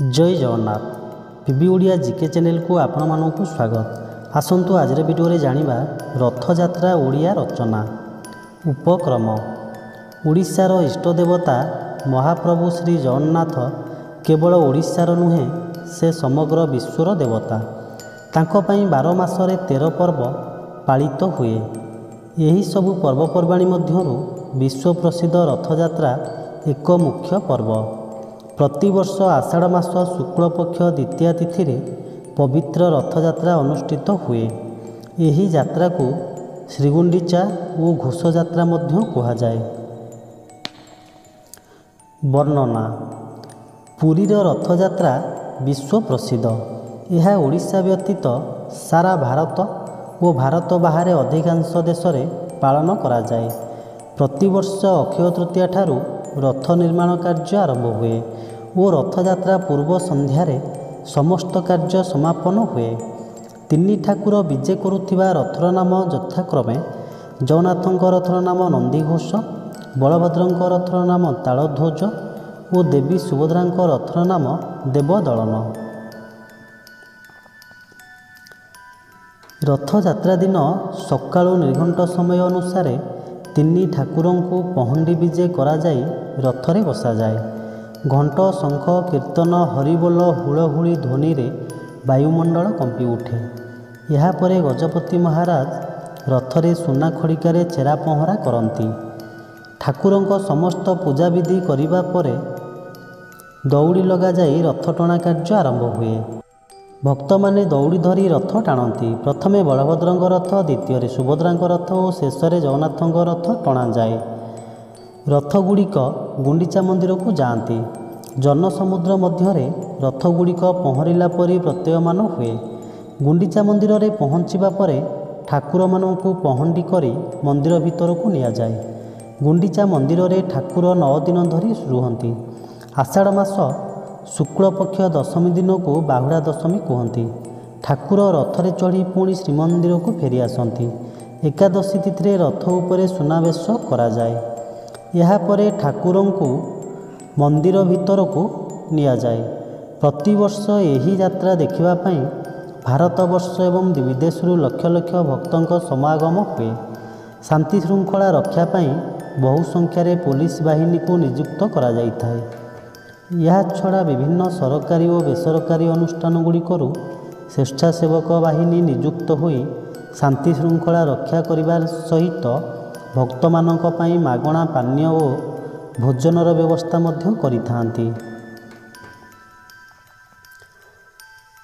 जय Jagannath PB Odia GK channel को आपण मानकु स्वागत। आसंतु आज वीडियो रे जानिबा रथयात्रा ओडिया रचना उपक्रम। ओडिशार इष्ट देवता महाप्रभु श्री जगन्नाथ केवल ओडिशार नुहे से समग्र विश्वर देवता। तांको पई 12 मासरे 13 पर्व पालित हुए। यही सबु पर्वपर्वाणी मध्यरु विश्व प्रसिद्ध रथयात्रा एक मुख्य पर्व। प्रतिवर्ष आषाढ़ मास शुक्ल पक्ष द्वितीया तिथि रे पवित्र रथयात्रा अनुष्ठित हुए। यही यात्रा को श्रीगुंडीचा और घोषयात्रा मध्य कहा जाए। वर्णना पुरीर रथयात्रा विश्व प्रसिद्ध। यह ओडिशा व्यतीत सारा भारत और भारत बाहर अधिकांश देश में पालन करा जाए। प्रतिवर्ष अक्षय तृतीया ठारू रथ निर्माण कार्य आरंभ हुए और रथयात्रा पूर्व संध्यार समस्त कार्य समापन हुए। तीन ठाकुर विजे करुथिबा रथर नाम यथाक्रमे जगन्नाथଙ୍କ रथर नाम नंदीघोष, बलभद्रଙ୍କ रथर नाम तालध्वज और देवी सुभद्राଙ୍କ रथर नाम देवदलन। रथयात्रा दिन सकाळु निर्घंट समय अनुसार तीन ठाकुरों को पहंडी विजे करा जाई रथरे बसा जाए। घंट शंख कीर्तन हरिबोल हुलहुली ध्वनि रे वायुमंडल कंपी उठे। यापर गजपति महाराज रथरे सुना खड़िकार चेरा पहरा करती। ठाकुरों समस्त पूजा विधि करिबा परे दौड़ी लगा जाई रथ टणा कार्य आरंभ हुए। भक्त माने दौड़ी धरी रथ टाणती। प्रथमे बलभद्रଙ୍କ रथ, द्वितीय सुभद्राଙ୍କ रथ और शेष में जगन्नाथଙ୍କ रथ टणा जाए। रथगुड़िक गुंडीचा मंदिर को जाती। जनसमुद्र मध्य रथगुड़िक पहरिला परी प्रत्ययमान हुए। गुंडीचा मंदिर रे पहुँचवा पर ठाकुर मानू पहंडी करी मंदिर भीतर को निया जाए। गुंडीचा मंदिर रे ठाकुर 9 दिन धरी रुहंती। आषाढ़ मास शुक्ल पक्ष दशमी दिन को बाहुड़ा दशमी कहती। ठाकुर रथरे चढ़ी पुणी श्रीमंदिर को फेरी आसती। एकादशी तिथि रथ उपरे सुनावेश करा जाए। यापर ठाकुरों को मंदिर भीतर को निया जाए। प्रतिवर्ष यही यात्रा देखिबापी भारत वर्ष एवं विदेश लक्ष लक्ष भक्तों समागम हुए। शांति श्रृंखला रक्षा पाई बहु संख्यार पुलिस बाहिनी को नियुक्त करा जाइथाए। यह छड़ा विभिन्न सरकारी और बेसरकारी अनुष्ठान गुड़िकरू स्वेच्छासेवक बाहिनी नियुक्त होई शांति श्रृंखला रक्षा करने सहित भक्त मानक पई मागणा पानीय और भोजनर व्यवस्था मध्य करिथांती।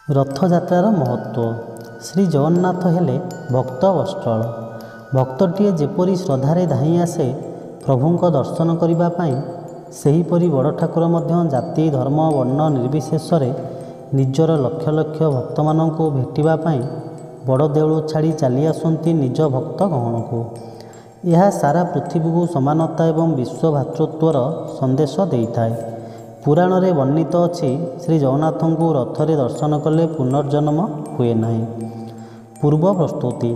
रथयात्रार महत्व। श्री जगन्नाथ हेले भक्त वत्सल। भक्तटीए जेपरी श्रद्धारे धाई आसे प्रभुंक दर्शन करिबा पाई, सेहीपरि बड़ ठाकुर मध्य जाति धर्म वर्ण निर्विशेष निजर लक्ष लक्ष भक्त मानू भेटिबा पाई बड़ देउल छाड़ी चली आसती निज भक्त गहन को। यह सारा पृथ्वी को समानता एवं विश्व भातृत्वर संदेश देइथाए। पुराण रे वर्णित अछि श्री जगन्नाथ को रथरे दर्शन कले पुनर्जन्म हुए नहीं। पूर्व प्रस्तुति।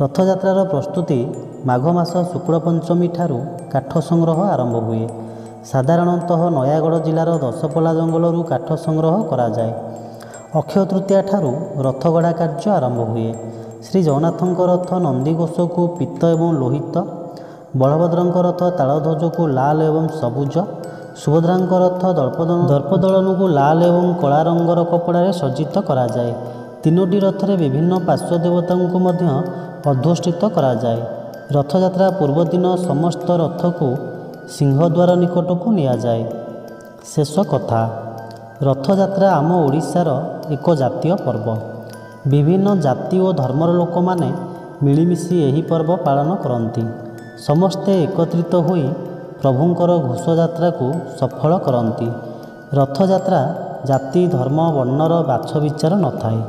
रथयात्रार प्रस्तुति माघ मास शुक्ल पंचमी ठारू काठ संग्रह आरंभ हुए। साधारणतः नयागढ़ जिलार दशपल्ला जंगलरू काठ संग्रह करा जाए। अक्षय तृतीया ठारू रथगढ़ा कार्य आरंभ हुए। श्री जगन्नाथଙ୍କ रथ नंदीघोष को पीत एवं लोहित, बलभद्रଙ୍କ रथ तालध्वज को लाल एवं सबुज, सुभद्राଙ୍କ रथ दर्पदलन को लाल एवं कला रंगर कपड़ा सज्जित करा जाए। तीनोटी रथरे विभिन्न पार्श्व देवता को मध्य अध्वष्टित करा जाए। रथयात्रा पूर्व दिन समस्त रथ को सिंहद्वार निकट को निया जाए। शेष कथा। रथयात्रा आम ओडिशार एक जातीय पर्व। विभिन्न जाति और धर्मर लोक माने मिलिमिशि यही पर्व पालन करती। समस्ते एकत्रित होई प्रभुंकर घोषयात्रा को सफल करती। रथयात्रा जाति धर्म वर्णर बाछ विचार न थाए।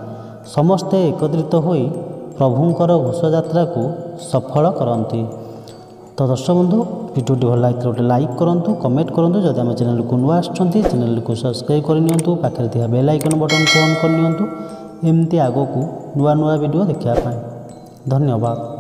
समस्ते एकत्रित होई प्रभुंकर घोषयात्रा को सफल करती। तो दर्शक बंधु भिडियोटी भल लगे गोटे लाइक करूँ, कमेंट करूँ। जदि आम चैनल को नुआ आसुँच चैनल को सब्सक्राइब करनी। पाखे थी बेल आइकन बटन को ऑन करनी। एमती आग को नुआ नुआ वीडियो देखा। धन्यवाद।